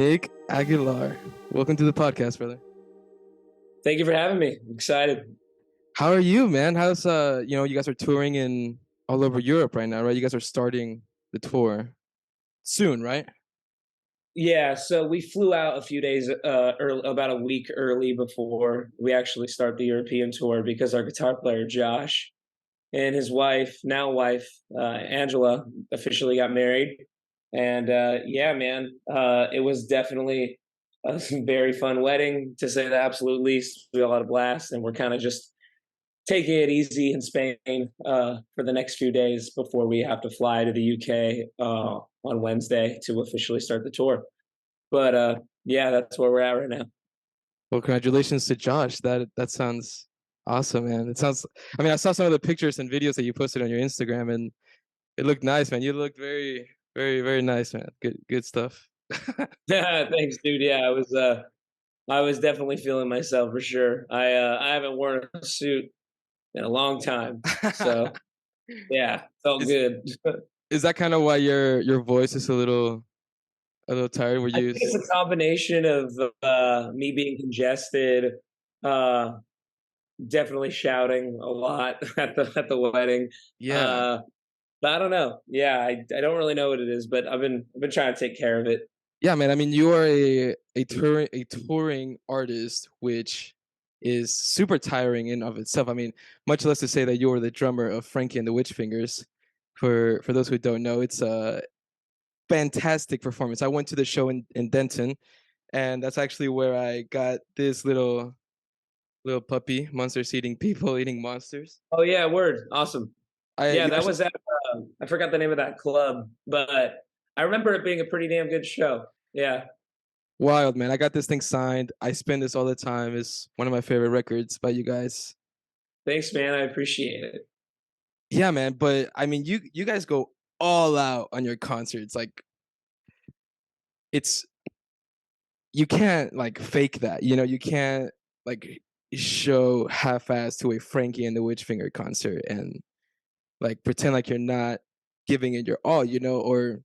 Nick Aguilar. Welcome to the podcast, brother. Thank you for having me. I'm excited. How are you, man? How's you guys are touring in all over Europe right now, right? You guys are starting the tour soon, right? Yeah, so we flew out a few days early, about a week early before we actually start the European tour because our guitar player Josh and his wife, now wife, Angela, officially got married. And yeah, man, it was definitely a very fun wedding, to say the absolute least. We all had a blast, and we're kind of just taking it easy in Spain for the next few days before we have to fly to the UK on Wednesday to officially start the tour. But yeah, that's where we're at right now. Well, congratulations to Josh. That sounds awesome, man. It sounds. I mean, I saw some of the pictures and videos that you posted on your Instagram, and it looked nice, man. You looked very, very, very nice, man. Good stuff. Yeah, thanks, dude. Yeah, I was definitely feeling myself for sure. I haven't worn a suit in a long time, so yeah, felt is good. is that kind of why your voice is a little tired? Were I you? think it's a combination of me being congested, uh, definitely shouting a lot at the wedding. Yeah. Uh, but I don't know. Yeah, I don't really know what it is, but I've been trying to take care of it. Yeah, man. I mean, you are a touring artist, which is super tiring in of itself. I mean, much less to say that you are the drummer of Frankie and the Witch Fingers. For those who don't know, it's a fantastic performance. I went to the show in Denton, and that's actually where I got this little puppy, monsters eating people, eating monsters. Oh yeah, word, awesome. I Yeah, you that actually was at I forgot the name of that club, but I remember it being a pretty damn good show. Yeah, wild, man. I got this thing signed. I spin this all the time. It's one of my favorite records by you guys. thanks, man. I appreciate it. Yeah, man. But I mean, you guys go all out on your concerts. Like it's you can't like fake that. You can't like show half-ass to a Frankie and the Witchfinger concert and like pretend like you're not giving it your all. Or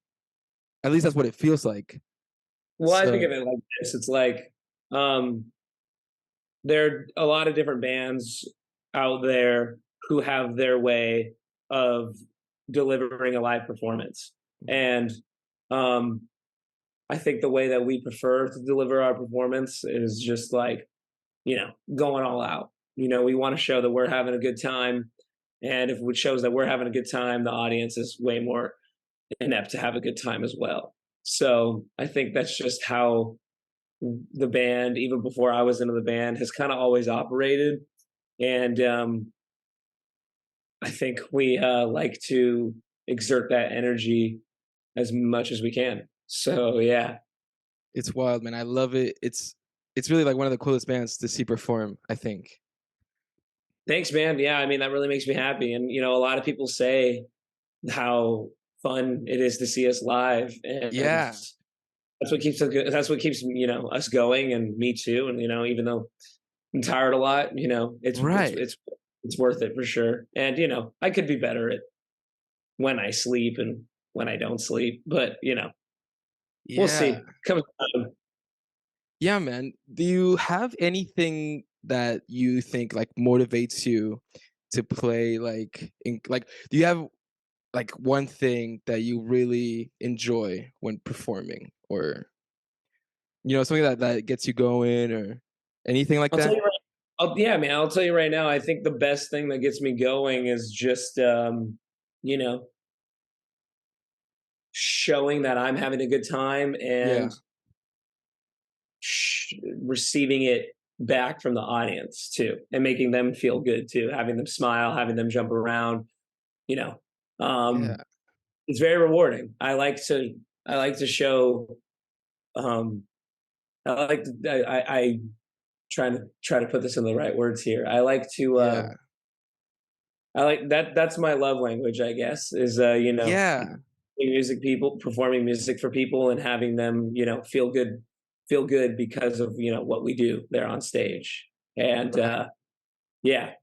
at least that's what it feels like. Well, I think So of it like this. It's like um, there are a lot of different bands out there who have their way of delivering a live performance, and um, I think the way that we prefer to deliver our performance is just like going all out. We want to show that we're having a good time. And if it shows that we're having a good time, the audience is way more inept to have a good time as well. So I think that's just how the band, even before I was into the band, has kind of always operated. And I think we like to exert that energy as much as we can. So yeah. it's wild, man. I love it. It's really like one of the coolest bands to see perform, I think. Thanks, man. Yeah, I mean, that really makes me happy. And, a lot of people say how fun it is to see us live. And Yeah. that's what keeps us good. That's what keeps, us going, and me too. And, even though I'm tired a lot, Right. it's worth it for sure. And, I could be better at when I sleep and when I don't sleep, but, we'll Yeah. see. Comes time. Yeah, man. Do you have anything that you think like motivates you to play like do you have like one thing that you really enjoy when performing or something that gets you going or anything like I'll tell that? you right. Yeah, man. I'll tell you right now. I think the best thing that gets me going is just, you know, showing that I'm having a good time Yeah. and receiving it back from the audience too, and making them feel good too, having them smile, having them jump around. You know, Yeah. um, it's very rewarding. I like to show. Um, I like to, I try to put this in the right words here. I like to. Yeah. I like that. That's my love language, I guess. Is Yeah. music people performing music for people and having them feel good because of what we do there on stage. And Right. yeah.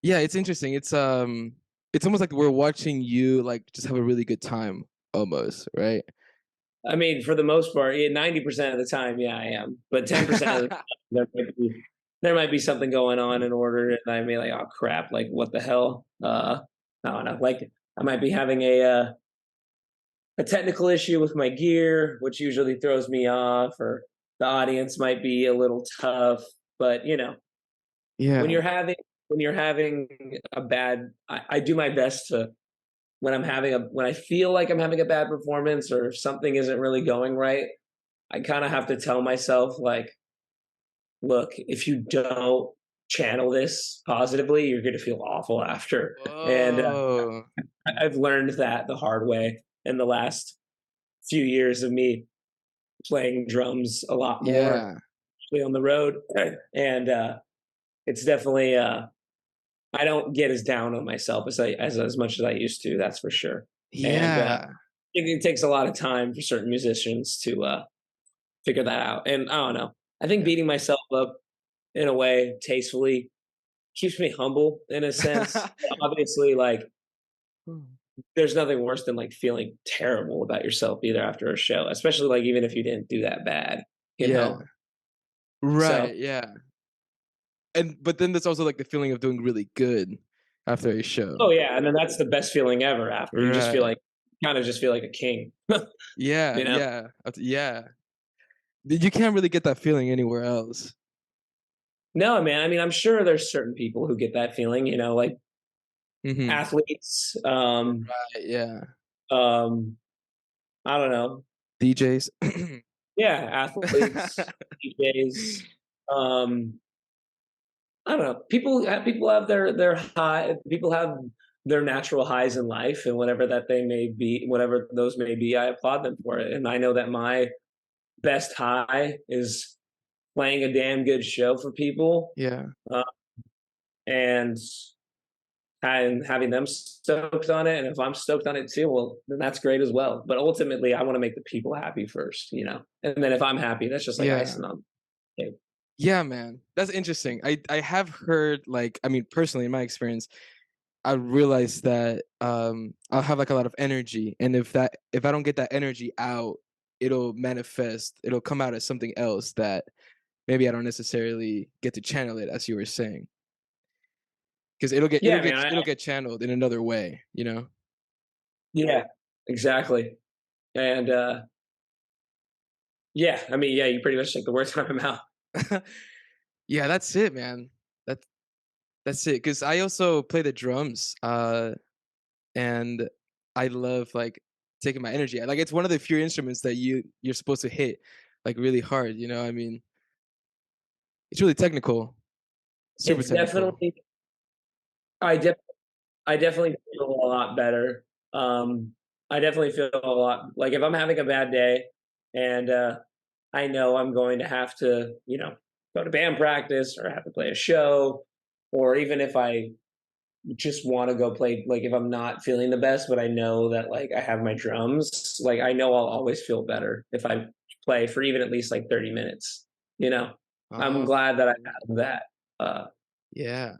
Yeah, it's interesting. It's almost like we're watching you like just have a really good time almost, right? I mean, for the most part, yeah, 90% of the time, yeah, I am. But 10% of the time, there might be something going on in order, and I may like, oh crap, like what the hell? I don't know. Like I might be having a technical issue with my gear, which usually throws me off, or the audience might be a little tough. But when Yeah. you're having when you're having a bad, I do my best to when I feel like I'm having a bad performance or something isn't really going right, I kind of have to tell myself like, look, if you don't channel this positively, you're going to feel awful after. And Whoa. I've learned that the hard way in the last few years of me playing drums a lot more, Yeah. especially on the road. And it's definitely I don't get as down on myself as much as I used to. That's for sure. And Yeah. it takes a lot of time for certain musicians to figure that out. And I don't know. I think Yeah. beating myself up in a way tastefully keeps me humble in a sense. Obviously, like there's nothing worse than like feeling terrible about yourself either after a show, especially like even if you didn't do that bad, you Yeah. know. So Right, yeah. And but then there's also, like, the feeling of doing really good after a show. oh yeah, and then that's the best feeling ever after. You just feel Right. like kind of just feel like a king. Yeah, you know? yeah, yeah. You can't really get that feeling anywhere else. No, man. I mean, I'm sure there's certain people who get that feeling, like Mhm. athletes, Right, yeah. um, I don't know. DJs. Yeah, athletes, DJs, um, I don't know. People have their high. People have their natural highs in life, and whatever that they may be, whatever those may be, I applaud them for it. And I know that my best high is playing a damn good show for people, Yeah. uh, and having them stoked on it. And if I'm stoked on it too, well, then that's great as well. But ultimately, I want to make the people happy first, and then if I'm happy, that's just like Yeah. icing on the cake. Yeah, man. That's interesting. I have heard, like, I mean, personally, in my experience, I realized that, I'll have, like, a lot of energy, and if I don't get that energy out, it'll manifest, it'll come out as something else that maybe I don't necessarily get to channel it as you were saying, because Yeah, man. it'll get channeled in another way, you know? Yeah, exactly. And yeah, I mean, yeah, you pretty much took the words out of my mouth. Yeah, that's it, man. That's that's it. Cause I also play the drums, and I love, like, taking my energy out. Like, it's one of the few instruments that you're supposed to hit, like, really hard, you know? I mean, it's really technical, super It's technical. definitely I def I definitely feel a lot better. I definitely feel a lot like if I'm having a bad day and I know I'm going to have to, go to band practice or have to play a show, or even if I just want to go play, like if I'm not feeling the best, but I know that like I have my drums, like I know I'll always feel better if I play for even at least like 30 minutes, you know. I'm Oh, glad that I have uh yeah.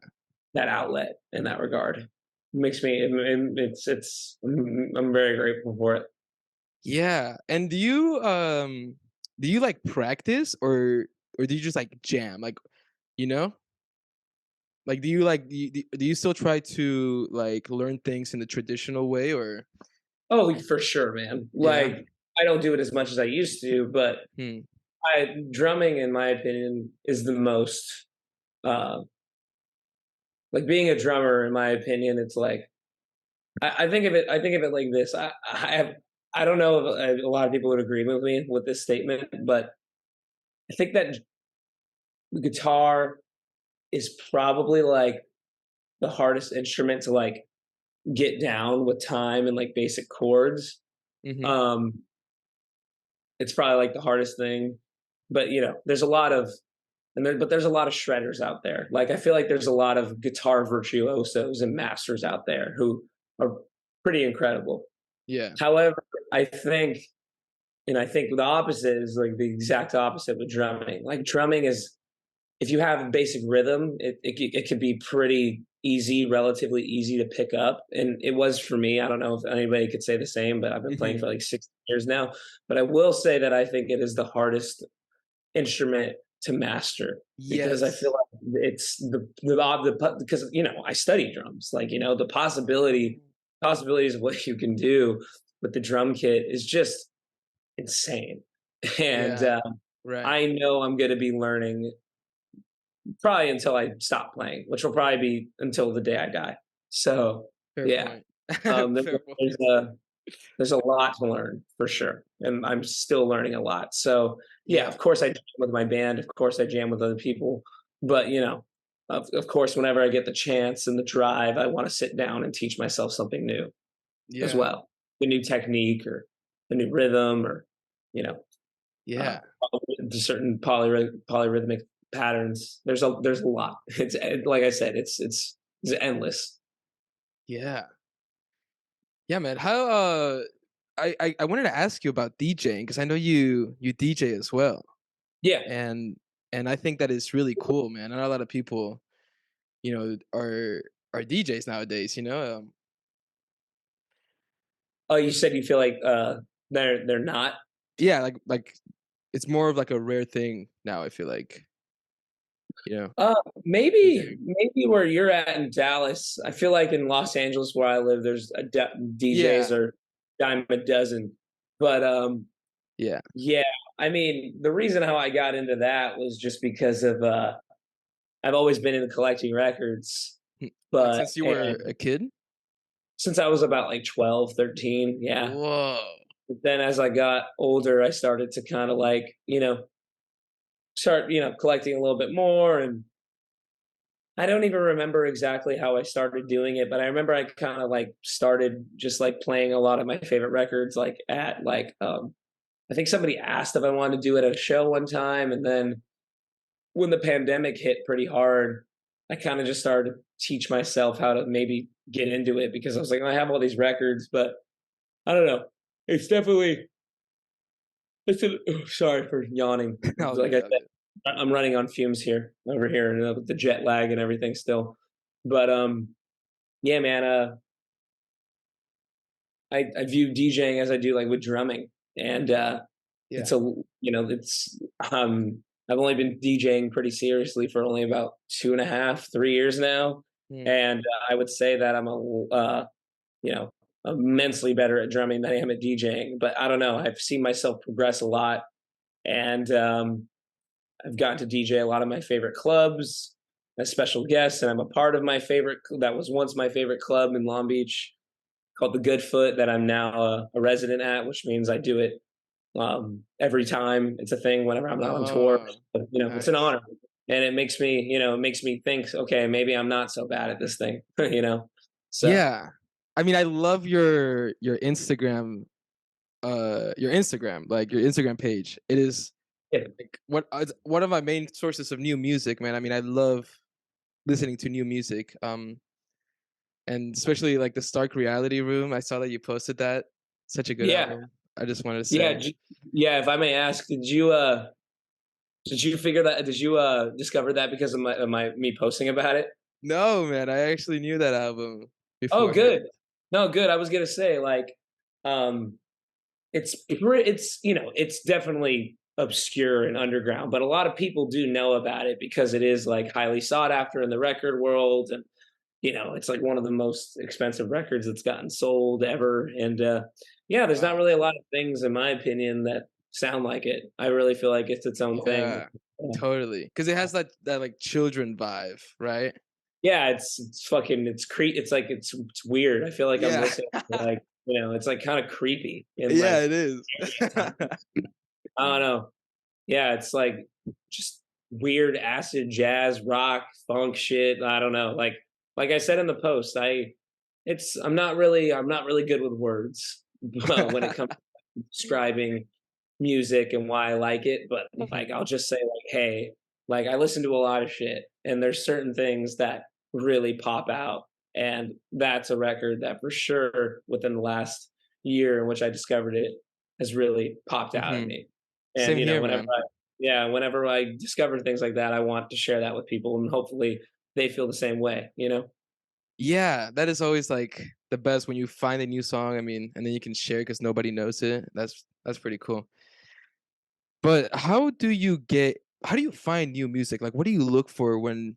that outlet in that regard. It makes me it's I'm very grateful for it. Yeah, and do you, like, practice, or do you just, like, jam? Like, you know? Like, do you, like, do you still try to, like, learn things in the traditional way, or Oh, for sure, man. yeah? Like I don't do it as much as I used to, but Hmm, I drumming in my opinion is the most uh like being a drummer in my opinion, it's like I think of it like this. I don't know if a lot of people would agree with me with this statement, but I think that the guitar is probably like the hardest instrument to like get down with time and like basic chords. mhm, Um, it's probably like the hardest thing, but there's a lot of but there's a lot of shredders out there. Like I feel like there's a lot of guitar virtuosos and masters out there who are pretty incredible. yeah, However, I think and I think the opposite is like the exact opposite with drumming. Like drumming is if you have a basic rhythm, it could be pretty easy, relatively easy to pick up. And it was for me. I don't know if anybody could say the same, but I've been playing for Mhm. like 6 years now. But I will say that I think it is the hardest instrument to master because I feel Yes. like it's because I study drums. Like the Oh. possibilities of what you can do with the drum kit is just insane. And Yeah, right. I know I'm going to be learning probably until I stop playing, which will probably be until the day I die. So Fair yeah, point. um, there's, Fair there's point. a there's a lot to learn for sure, and I'm still learning a lot. So yeah, Yeah. of course I jam with my band, of course I jam with other people, but of course, whenever I get the chance and the drive, I want to sit down and teach myself something new as Yeah. well, a new technique or a new rhythm or you know uh, Yeah. certain polyrhythmic patterns. There's a lot. It's like I said, it's endless. Yeah. Yeah, man. How I wanted to ask you about DJing because I know you DJ as well. Yeah. And and I think that is really cool, man. I know a lot of people, are DJs nowadays, you know? Oh, you said you feel like they're not. Yeah, like it's more of like a rare thing now, I feel like, you know, Uh, maybe DJing. maybe where you're at in Dallas. I feel like in Los Angeles where I live, there's DJs Yeah. are dime a dozen. But Yeah. yeah, I mean, the reason how I got into that was just because of I've always been into collecting records, Like but since you were and a kid? since I was about like 12, 13, yeah. Whoa. But then as I got older, I started to kind of like, start, collecting a little bit more. And I don't even remember exactly how I started doing it, but I remember I kind of like started just like playing a lot of my favorite records, like at like, I think somebody asked if I wanted to do it at a show one time. And then when the pandemic hit pretty hard, I kind of just started to teach myself how to maybe get into it because I was like, I have all these records, but I don't know. It's definitely sorry for yawning. All Like good, I all said, good. I'm running on fumes here over here, and with the jet lag and everything still. But yeah, man. I view DJing as I do like with drumming, and Yeah. it's a it's I've only been DJing pretty seriously for only about 2.5, 3 years now, Mm. and I would say that I'm you know immensely better at drumming than I am at DJing. But I don't know. I've seen myself progress a lot, and I've gotten to DJ a lot of my favorite clubs as special guests, and I'm a part of my favorite that was once my favorite club in Long Beach called the Good Foot that I'm now a resident at, which means I do it every time it's a thing whenever I'm not on tour. Oh, But, it's an nice. honor, and it makes me think, okay, maybe I'm not so bad at this thing, So Yeah. I mean, I love your Instagram page. It is yeah, like it's one of my main sources of new music, man. I mean, I love listening to new music. And especially like the Stark Reality Room. I saw that you posted that. Such a good yeah, album. I just wanted to yeah, say. yeah. If I may ask, did you figure that? Did you discover that because of my me posting about it? No, man, I actually knew that album Oh, beforehand. good. No, good. I was gonna say like, um, it's definitely obscure and underground, but a lot of people do know about it because it is like highly sought after in the record world, and it's like one of the most expensive records that's gotten sold ever. And yeah, there's not Wow. really a lot of things, in my opinion, that sound like it. I really feel like it's its own thing. Yeah, totally. Because it has that like children vibe, right? Yeah, it's fucking it's like it's weird. I feel like I'm Yeah. listening to like, it's like kind of creepy and Yeah, like it is. I don't know. Yeah, it's like just weird acid jazz rock funk shit. I don't know. Like I said in the post, I'm not really good with words when it comes to describing music and why I like it, but like I'll just say like, hey, like I listen to a lot of shit and there's certain things that really pop out. And that's a record that for sure within the last year in which I discovered it has really popped out at Mhm. me. And Same here, whenever man. Yeah, whenever I discover things like that, I want to share that with people, and hopefully they feel the same way, you know? Yeah, that is always, like, the best when you find a new song, I mean, and then you can share because nobody knows it. That's pretty cool. But how do you find new music? Like, what do you look for when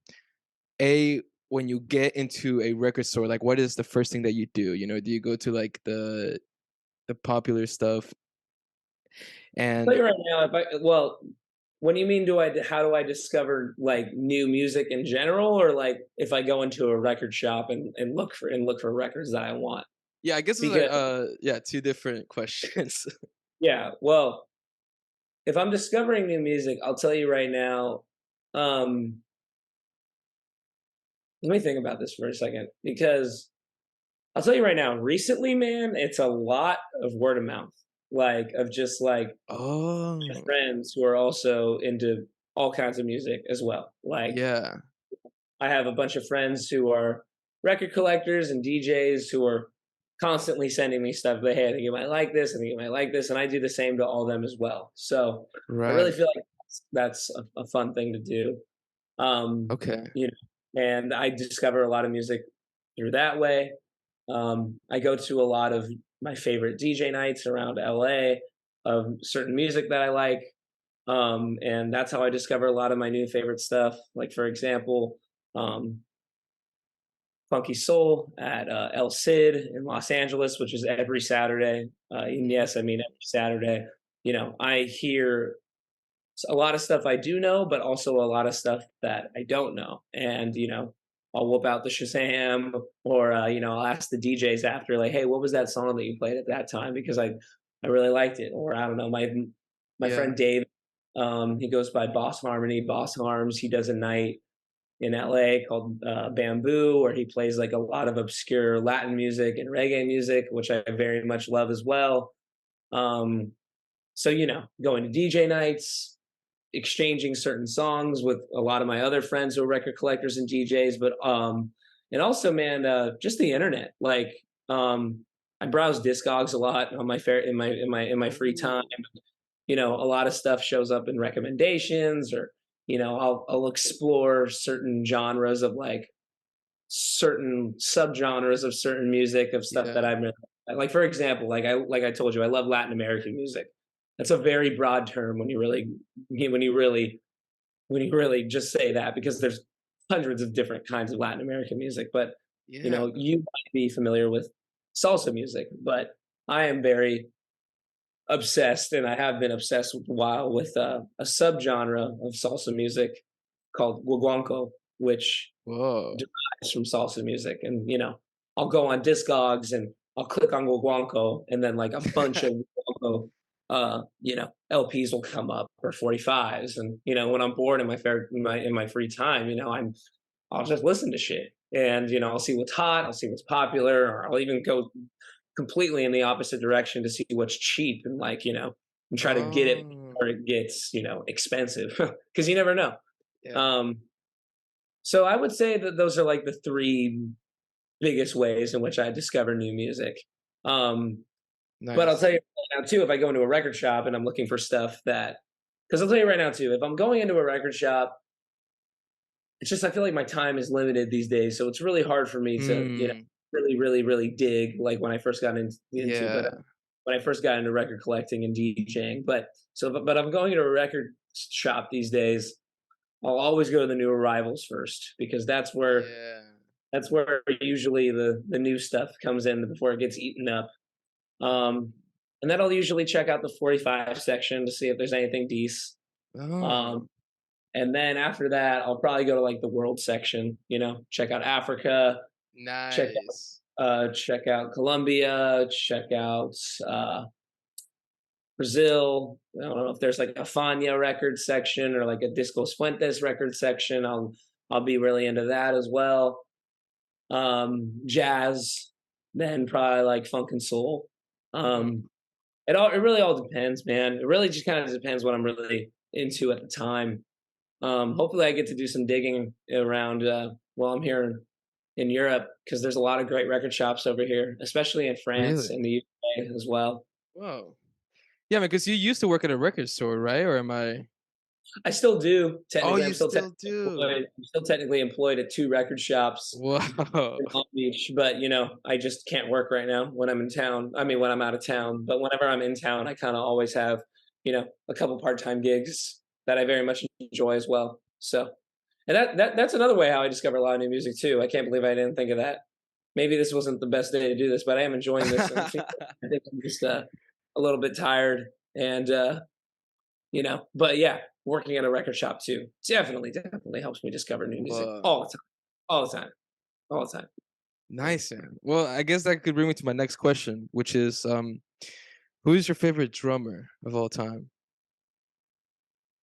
you get into a record store? Like, what is the first thing that you do? You know, do you go to, like, the popular stuff? Tell And you right now, if I well, when you mean how do I discover like new music in general, or like if I go into a record shop and look for records that I want? yeah, I guess it's like, Because yeah, 2 different questions. yeah, well, if I'm discovering new music, I'll tell you right now. Um, Let me think about this for a second, because I'll tell you right now. Recently, man, it's a lot of word of mouth, like of just like Oh, friends who are also into all kinds of music as well. Like yeah, I have a bunch of friends who are record collectors and DJs who are constantly sending me stuff. But hey, I think you might like this. I think you might like this, and I do the same to all of them as well. So I really right. feel like that's a fun thing to do. Okay. You know, and I discover a lot of music through that way. I go to a lot of my favorite DJ nights around LA of certain music that I like. And that's how I discover a lot of my new favorite stuff. Like, for example, um, Funky Soul at El Cid in Los Angeles, which is every Saturday. And Mhm. yes, I mean every Saturday. You know, I hear a lot of stuff I do know, but also a lot of stuff that I don't know. And you know, I'll whip out the Shazam, or you know, I'll ask the DJs after, like, "Hey, what was that song that you played at that time?" Because I really liked it. Or I don't know, my Yeah, friend Dave, he goes by Boss Harmony, Boss Harms. He does a night in LA called Bamboo, where he plays like a lot of obscure Latin music and reggae music, which I very much love as well. Um, so you know, going to DJ nights, exchanging certain songs with a lot of my other friends who are record collectors and DJs, but and also, man, just the internet. Like, I browse Discogs a lot on my fair in my free time. ooh, You know, a lot of stuff shows up in recommendations, or you know, I'll explore certain genres of like certain subgenres of certain music of stuff that yeah. I've like. For example, like I told you, I love Latin American music. That's a very broad term when you really when you really when you really just say that, because there's hundreds of different kinds of Latin American music. But you Yeah, know, you might be familiar with salsa music, but I am very obsessed, and I have been obsessed with a while with a subgenre of salsa music called guaguanco, which whoa. derives from salsa music. And you know, I'll go on Discogs and I'll click on guaguanco, and then like a bunch of guaguanco, you know, LPs will come up, or 45s. And you know, when I'm bored in in my free time, you know, I'll just listen to shit, and you know, I'll see what's hot, I'll see what's popular, or I'll even go completely in the opposite direction to see what's cheap, and like, you know, and try to get it Oh, before it gets, you know, expensive, because you never know. yeah, Um, so I would say that those are like the three biggest ways in which I discover new music. Um, but I'll nice. tell you right now too, if I go into a record shop and I'm looking for stuff that, because I'll tell you right now too, if I'm going into a record shop, it's just I feel like my time is limited these days, so it's really hard for me to, you know, Mm, really dig like when I first got into. But yeah, when I first got into record collecting and DJing. But I'm going to a record shop these days. I'll always go to the new arrivals first, because yeah. that's where usually the new stuff comes in before it gets eaten up. Um, and then I'll usually check out the 45 section to see if there's anything decent. Oh, Um, and then after that, I'll probably go to like the world section. You know, check out Africa, check nice. check out Colombia, check out Brazil. I don't know if there's like a Fania record section or like a Disco Fuentes record section. I'll be really into that as well. Jazz, then probably like funk and soul. Mhm. Um, it really all depends, man. It really just kind of depends what I'm really into at the time. Hopefully, I get to do some digging around while I'm here in Europe, because there's a lot of great record shops over here, especially in France Really? and the UK as well. Whoa. Yeah, man, because you used to work at a record store, right? Or am I? I still do Oh, technically. you still do? I'm still technically employed at 2 record shops Wow. in Long Beach, but, I just can't work right now when I'm in town. I mean, when I'm out of town, but whenever I'm in town, I kinda always have, a couple part-time gigs that I very much enjoy as well. So, and that's another way how I discover a lot of new music too. I can't believe I didn't think of that. Maybe this wasn't the best day to do this, but I am enjoying this, and I think I'm just, a little bit tired and, but yeah, working at a record shop too definitely helps me discover new music all Whoa. the time, all the time, all the time. Yeah. Nice, man. Well, I guess that could bring me to my next question, which is, who's your favorite drummer of all time?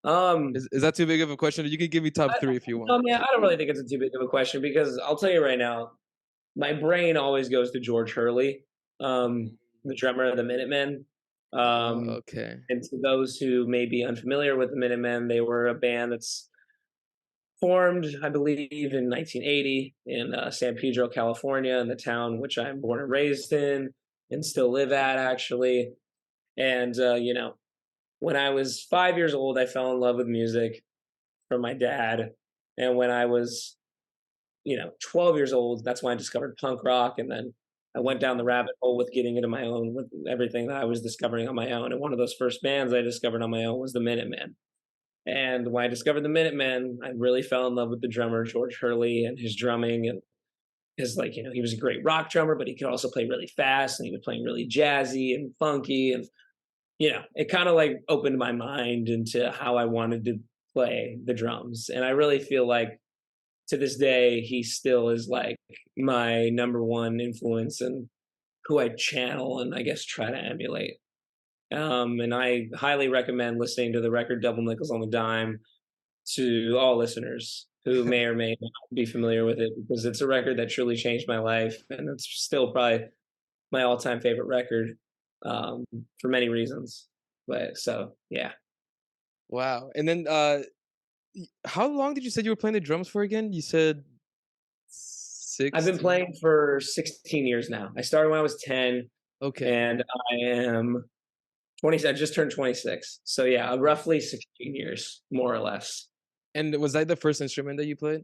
Um, Is that too big of a question? You can give me top I, 3 if you no, want. man, I don't really think it's a too big of a question because I'll tell you right now, my brain always goes to George Hurley, the drummer of the Minutemen. Oh, Um, okay. and to those who may be unfamiliar with the Minutemen, they were a band that's formed, I believe, in 1980 in San Pedro, California, in the town which I'm born and raised in and still live at, actually. And, when I was 5 years old, I fell in love with music from my dad. And when I was, 12 years old, that's when I discovered punk rock. And then I went down the rabbit hole with getting into my own, with everything that I was discovering on my own. And one of those first bands I discovered on my own was the Minutemen. And when I discovered the Minutemen, I really fell in love with the drummer, George Hurley, and his drumming. And his, like, he was a great rock drummer, but he could also play really fast and he was playing really jazzy and funky. And, it kind of like opened my mind into how I wanted to play the drums. And I really feel like to this day, he still is like my number one influence and who I channel and I guess try to emulate. And I highly recommend listening to the record Double Nickels on the Dime to all listeners who may or may not be familiar with it because it's a record that truly changed my life and it's still probably my all-time favorite record for many reasons. But so yeah, Wow. And then, how long did you say you were playing the drums for again? You said I've been 16? playing for 16 years now. I started when I was 10 Okay. and I am 20. I just turned 26. So yeah, roughly 16 years, more or less. And was that the first instrument that you played?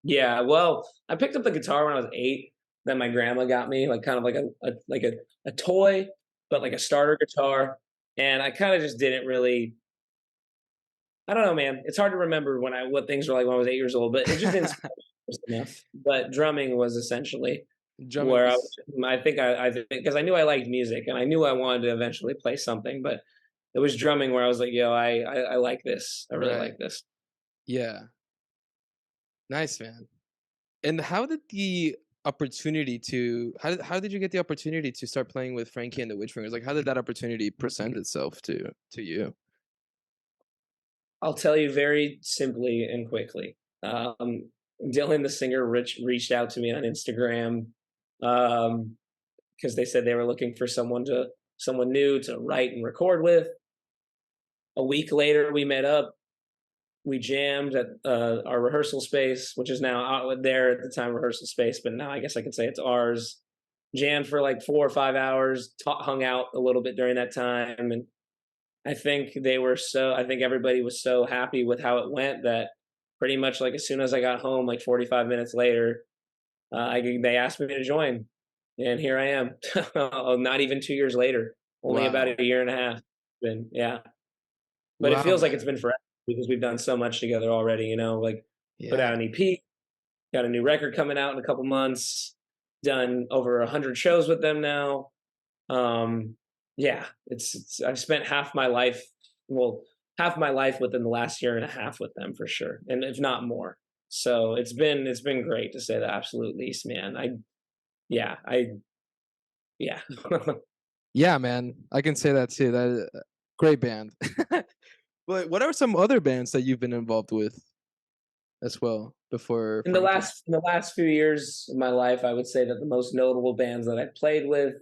Yeah, well, I picked up the guitar when I was 8 that my grandma got me, like, kind of like a toy, but like a starter guitar, and I kinda just didn't really. I don't know, man, it's hard to remember what things were like when I was 8 years old, but it just didn't enough. But drumming was essentially Drumming where was I think I because I knew I liked music, and I knew I wanted to eventually play something, but it was drumming where I was like, "Yo, I like this. I really right. like this." Yeah. Nice, man. And how did you get the opportunity to start playing with Frankie and the Witchfingers? Like, how did that opportunity present itself to you? I'll tell you very simply and quickly. Dylan, the singer, reached out to me on Instagram because they said they were looking for someone new to write and record with. A week later, we met up. We jammed at our rehearsal space, which is now out there at the time rehearsal space, but now I guess I could say it's ours. Jammed for like 4 or 5 hours, hung out a little bit during that time, and I think everybody was so happy with how it went that pretty much like as soon as I got home, like 45 minutes later, they asked me to join. And here I am, not even 2 years later, only about Wow. a year and a half. Been, yeah. But it Wow, feels like it's man. been forever because we've done so much together already, like put Yeah. out an EP, got a new record coming out in a couple months, done over 100 shows with them now. Um, yeah, it's I've spent well, half my life within the last year and a half with them for sure, and if not more. So it's been great to say the absolute least, man. Yeah, yeah. Yeah, man. I can say that too. That great band. But what are some other bands that you've been involved with as well before Frankie? In the last few years of my life, I would say that the most notable bands that I played with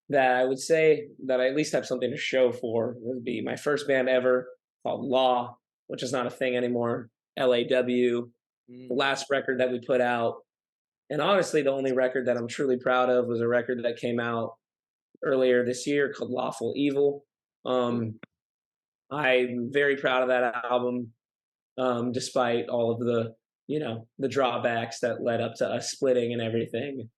that I would say that I at least have something to show for would be my first band ever called Law, which is not a thing anymore. LAW, the Mm. last record that we put out. And honestly, the only record that I'm truly proud of was a record that came out earlier this year called Lawful Evil. Ooh. Um, I'm very proud of that album, despite all of the, the drawbacks that led up to us splitting and everything.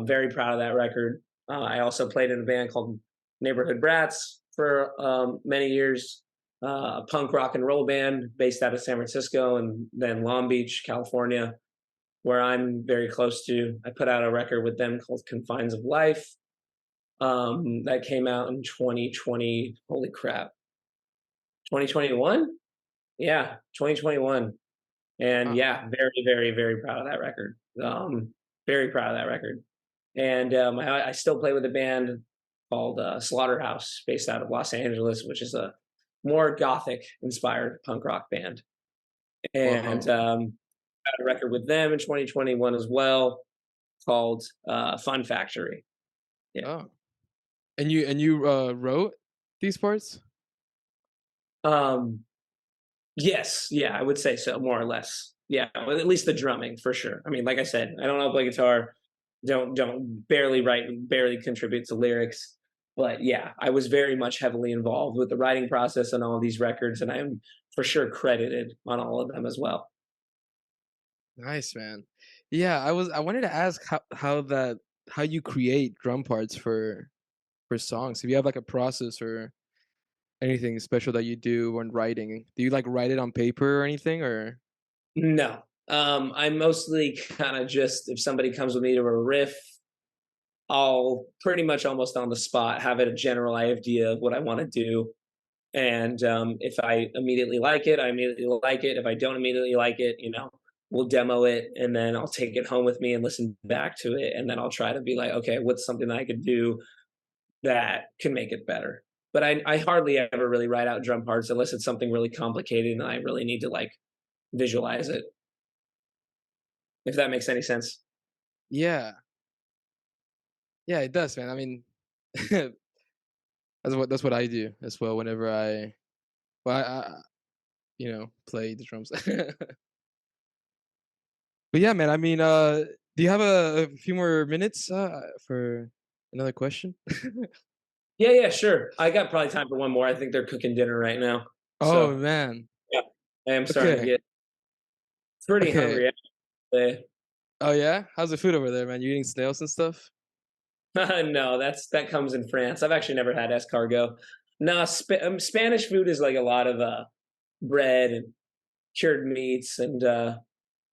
Very proud of that record. I also played in a band called Neighborhood Brats for many years, a punk rock and roll band based out of San Francisco and then Long Beach, California, where I'm very close to. I put out a record with them called Confines of Life, that came out in 2020. Holy crap, 2021? Yeah, 2021. And Wow. yeah, very, very, very proud of that record. Very proud of that record. And I still play with a band called Slaughterhouse, based out of Los Angeles, which is a more gothic inspired punk rock band. And Wow. got a record with them in 2021 as well called Fun Factory. Yeah. Oh. And you wrote these parts? Um, yes. Yeah, I would say so, more or less. Yeah, well, at least the drumming for sure. I mean, like I said, I don't know play guitar, don't barely write, barely contribute to lyrics. But yeah, I was very much heavily involved with the writing process on all of these records, and I'm for sure credited on all of them as well. Nice, man. Yeah, I wanted to ask how you create drum parts for songs. If you have like a process or anything special that you do when writing, do you like write it on paper or anything or? No. I mostly kind of just, if somebody comes with me to a riff, I'll pretty much almost on the spot have a general idea of what I want to do. And if I immediately like it, I immediately like it. If I don't immediately like it, we'll demo it and then I'll take it home with me and listen back to it. And then I'll try to be like, okay, what's something that I could do that can make it better? But I hardly ever really write out drum parts unless it's something really complicated and I really need to like visualize it, if that makes any sense. Yeah. Yeah, it does, man. I mean, that's what I do as well whenever I play the drums. But yeah, man, I mean, do you have a few more minutes for another question? Yeah, yeah, sure. I got probably time for one more. I think they're cooking dinner right now. Oh So, man. yeah, I am starting to Okay. get pretty Okay. hungry actually. Oh yeah? How's the food over there, man? You eating snails and stuff? No, that comes in France. I've actually never had escargot. No, Spanish food is like a lot of bread and cured meats and a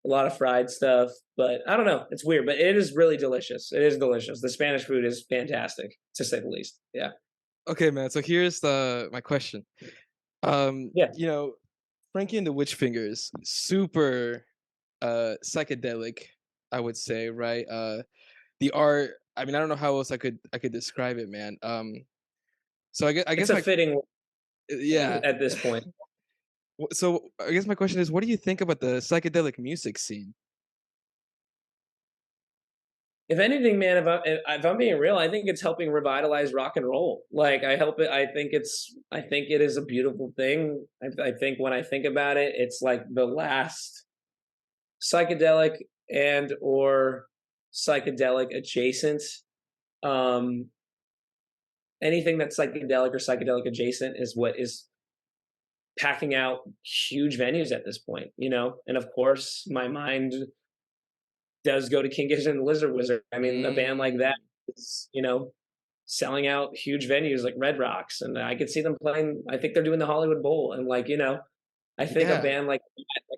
lot of fried stuff. But I don't know. It's weird, but it is really delicious. It is delicious. The Spanish food is fantastic, to say the least. Yeah. Okay, man. So here's the my question. Yeah. You know, Frankie and the Witch Fingers, super psychedelic, I would say, right? The art, I mean, I don't know how else I could describe it, man. So I It's guess a my fitting yeah. at this point. So I guess my question is, what do you think about the psychedelic music scene? If anything, man, if I'm being real, I think it's helping revitalize rock and roll. Like I help it. I think it is a beautiful thing. I think when I think about it, it's like the last psychedelic and or psychedelic adjacent. Um, Anything that's psychedelic or psychedelic adjacent is what is packing out huge venues at this point. And of course, my mind does go to King Gizzard and the Lizard Wizard. I mean, a band like that Mm, is, selling out huge venues like Red Rocks, and I could see them playing. I think they're doing the Hollywood Bowl, and like I think a yeah, band like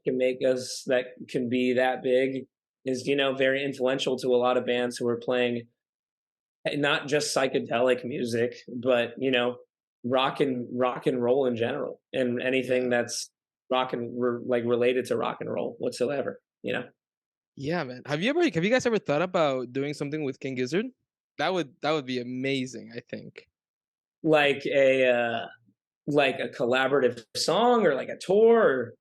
that can be that big is very influential to a lot of bands who are playing not just psychedelic music, but rock and roll in general, and anything yeah, that's like related to rock and roll whatsoever. yeah, man. Have you guys ever thought about doing something with King Gizzard? That would be amazing, I think. Like a collaborative song or like a tour.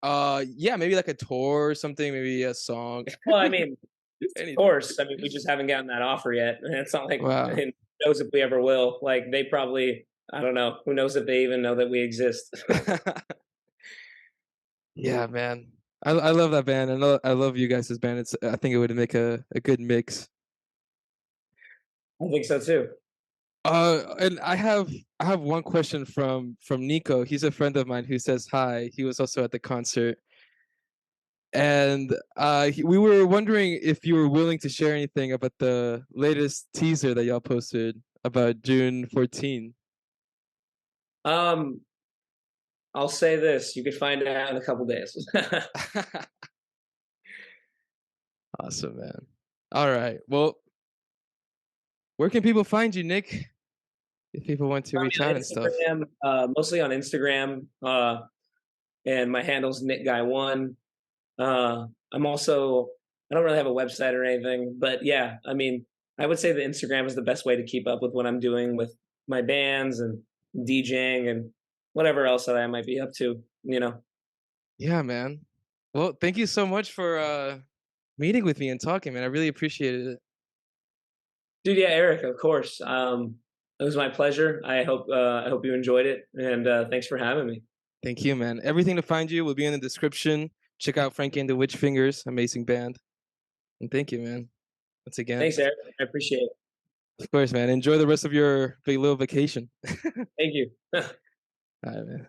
Yeah, maybe like a tour or something, maybe a song, Well, I mean, of anything. course. I mean, we just haven't gotten that offer yet, and it's not like Wow. who knows if we ever will. Like they probably, I don't know. Who knows if they even know that we exist? Yeah, man. I love that band. I love you guys' band. I think it would make a good mix. I think so too. And I have one question from Nico. He's a friend of mine who says hi. He was also at the concert, and we were wondering if you were willing to share anything about the latest teaser that y'all posted about June 14. Um, I'll say this: you could find out in a couple days. Awesome, man. All right. Well, where can people find you, Nick? If people want to reach On out and stuff. Instagram, mostly on Instagram, and my handle's Nick Guy One. I'm also I don't really have a website or anything, but yeah, I mean, I would say the Instagram is the best way to keep up with what I'm doing with my bands and DJing and whatever else that I might be up to. You know, Yeah, man. Well, thank you so much for meeting with me and talking, man. I really appreciated it. dude. Yeah, Eric, of course. It was my pleasure. I hope you enjoyed it, and thanks for having me. Thank you, man. Everything to find you will be in the description. Check out Frankie and the Witch Fingers, amazing band. And thank you, man. Once again. Thanks, Eric. I appreciate it. Of course, man. Enjoy the rest of your big little vacation. Thank you. All right, man.